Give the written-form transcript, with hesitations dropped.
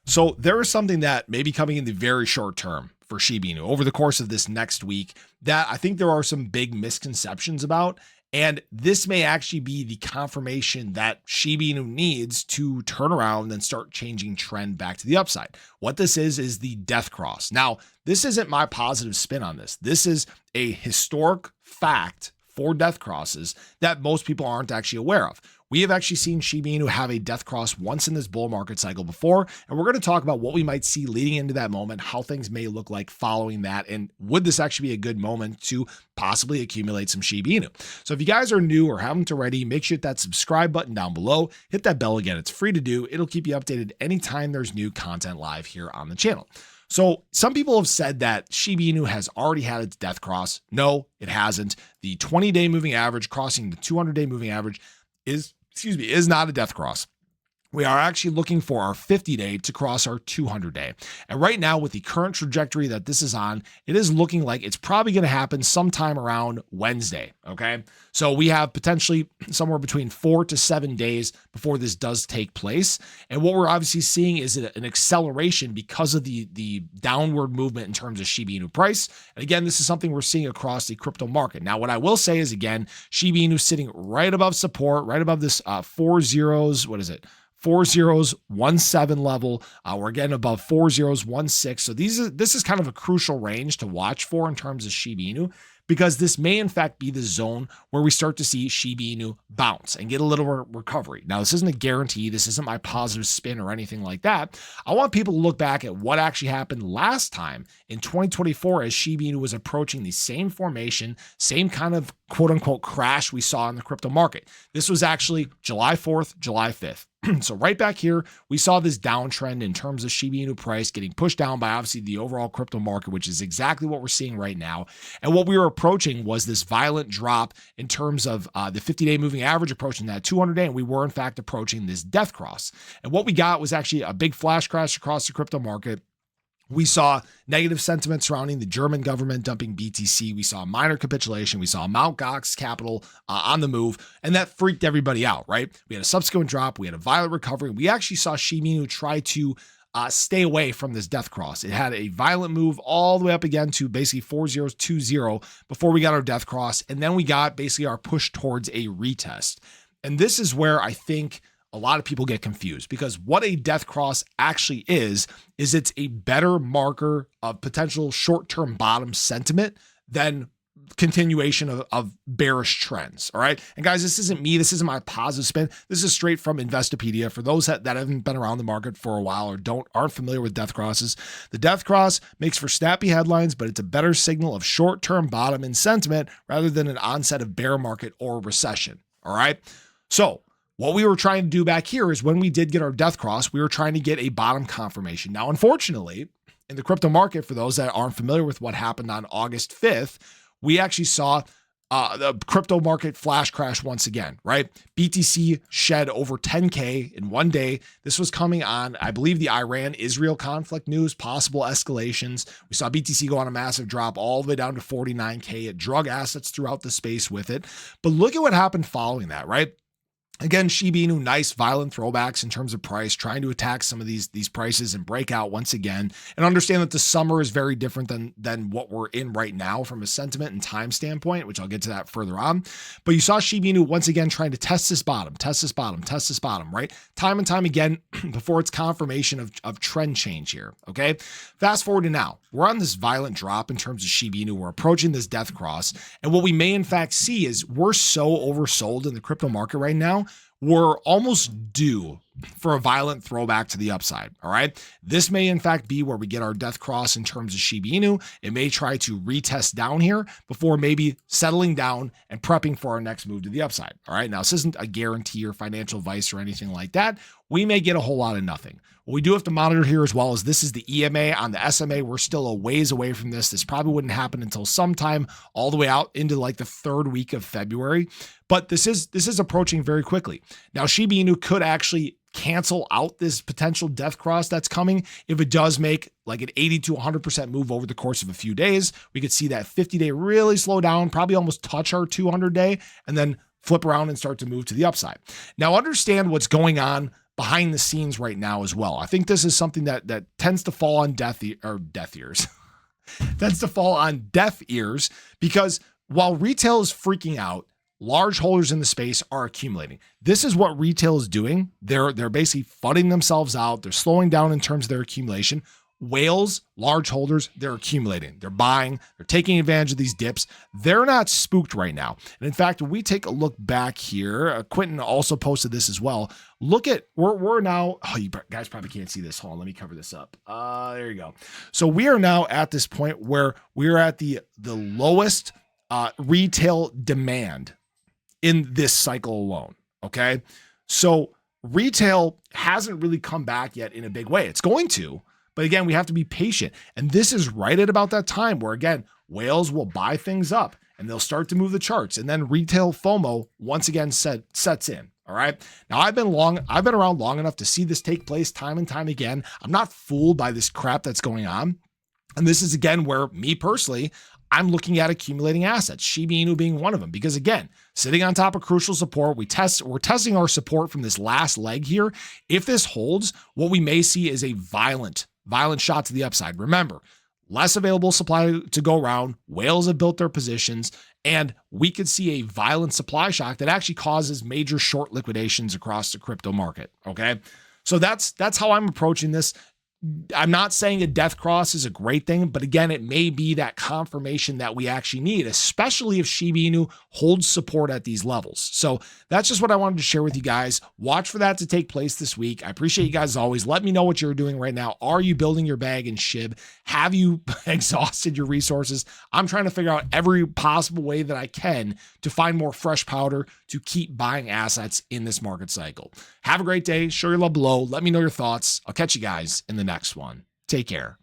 So there is something that may be coming in the very short term for Shiba Inu over the course of this next week that I think there are some big misconceptions about. And this may actually be the confirmation that Shiba Inu needs to turn around and start changing trend back to the upside. What this is the death cross. Now, this isn't my positive spin on this. This is a historic fact for death crosses that most people aren't actually aware of. We have actually seen Shiba Inu have a death cross once in this bull market cycle before, and we're going to talk about what we might see leading into that moment, how things may look like following that, and would this actually be a good moment to possibly accumulate some Shiba Inu. So if you guys are new or haven't already, make sure you hit that subscribe button down below, hit that bell again. It's free to do. It'll keep you updated anytime there's new content live here on the channel. So some people have said that Shiba Inu has already had its death cross. No, it hasn't. The 20-day moving average crossing the 200-day moving average is not a death cross. We are actually looking for our 50-day to cross our 200-day. And right now, with the current trajectory that this is on, it is looking like it's probably going to happen sometime around Wednesday, okay? So we have potentially somewhere between 4 to 7 days before this does take place. And what we're obviously seeing is an acceleration because of the downward movement in terms of Shiba Inu price. And again, this is something we're seeing across the crypto market. Now, what I will say is, again, Shiba Inu sitting right above support, right above this 4017 level. We're getting above 4016. So this is kind of a crucial range to watch for in terms of Shiba Inu, because this may in fact be the zone where we start to see Shiba Inu bounce and get a little recovery. Now, this isn't a guarantee. This isn't my positive spin or anything like that. I want people to look back at what actually happened last time in 2024 as Shiba Inu was approaching the same formation, same kind of quote unquote crash we saw in the crypto market. This was actually July 4th, July 5th. So right back here, we saw this downtrend in terms of Shiba Inu price getting pushed down by obviously the overall crypto market, which is exactly what we're seeing right now. And what we were approaching was this violent drop in terms of the 50-day moving average approaching that 200-day, and we were in fact approaching this death cross. And what we got was actually a big flash crash across the crypto market. We saw negative sentiment surrounding the German government dumping BTC. We saw a minor capitulation. We saw Mt. Gox capital on the move, and that freaked everybody out, right? We had a subsequent drop. We had a violent recovery. We actually saw Shiba Inu try to stay away from this death cross. It had a violent move all the way up again to basically 4020 before we got our death cross, and then we got basically our push towards a retest. And this is where I think a lot of people get confused, because what a death cross actually is it's a better marker of potential short-term bottom sentiment than continuation of bearish trends. All right. And guys, this isn't me. This isn't my positive spin. This is straight from Investopedia. For those that haven't been around the market for a while or aren't familiar with death crosses, the death cross makes for snappy headlines, but it's a better signal of short-term bottom in sentiment rather than an onset of bear market or recession. All right. So what we were trying to do back here is when we did get our death cross, we were trying to get a bottom confirmation. Now, unfortunately, in the crypto market, for those that aren't familiar with what happened on August 5th, we actually saw the crypto market flash crash once again, right? BTC shed over 10K in one day. This was coming on, I believe, the Iran-Israel conflict news, possible escalations. We saw BTC go on a massive drop all the way down to 49K. It drug assets throughout the space with it. But look at what happened following that, right? Again, Shiba Inu, nice violent throwbacks in terms of price, trying to attack some of these prices and break out once again, and understand that the summer is very different than what we're in right now from a sentiment and time standpoint, which I'll get to that further on. But you saw Shiba Inu once again trying to test this bottom, right? Time and time again before its confirmation of trend change here, okay? Fast forward to now. We're on this violent drop in terms of Shiba Inu. We're approaching this death cross. And what we may in fact see is we're so oversold in the crypto market right now, we're almost due for a violent throwback to the upside. All right. This may in fact be where we get our death cross in terms of Shiba Inu. It may try to retest down here before maybe settling down and prepping for our next move to the upside. All right. Now, this isn't a guarantee or financial advice or anything like that. We may get a whole lot of nothing. What we do have to monitor here as well is this is the EMA. On the SMA, we're still a ways away from this. This probably wouldn't happen until sometime all the way out into like the third week of February. But this is approaching very quickly. Now, Shiba Inu could actually cancel out this potential death cross that's coming. If it does make like an 80 to 100% move over the course of a few days, we could see that 50-day really slow down, probably almost touch our 200-day, and then flip around and start to move to the upside. Now, understand what's going on behind the scenes right now as well. I think this is something that tends to fall on deaf ears. Tends to fall on deaf ears because while retail is freaking out, large holders in the space are accumulating. This is what retail is doing. They're basically flooding themselves out. They're slowing down in terms of their accumulation. Whales, large holders, they're accumulating. They're buying. They're taking advantage of these dips. They're not spooked right now. And in fact, when we take a look back here, Quentin also posted this as well. Look at, we're now, oh, you guys probably can't see this. Hold on, let me cover this up. There you go. So we are now at this point where we're at the lowest retail demand in this cycle alone. Okay. So retail hasn't really come back yet in a big way. It's going to, but again, we have to be patient. And this is right at about that time where, again, whales will buy things up and they'll start to move the charts. And then retail FOMO once again sets in. All right. Now I've been around long enough to see this take place time and time again. I'm not fooled by this crap that's going on. And this is again where me personally, I'm looking at accumulating assets, Shiba Inu being one of them, because again, sitting on top of crucial support, we're testing our support from this last leg here. If this holds, what we may see is a violent shot to the upside. Remember, less available supply to go around. Whales have built their positions, and we could see a violent supply shock that actually causes major short liquidations across the crypto market. Okay. So that's how I'm approaching this. I'm not saying a death cross is a great thing, but again, it may be that confirmation that we actually need, especially if Shiba Inu holds support at these levels. So that's just what I wanted to share with you guys. Watch for that to take place this week. I appreciate you guys as always. Let me know what you're doing right now. Are you building your bag in SHIB? Have you exhausted your resources? I'm trying to figure out every possible way that I can to find more fresh powder to keep buying assets in this market cycle. Have a great day. Show your love below. Let me know your thoughts. I'll catch you guys in the next one. Take care.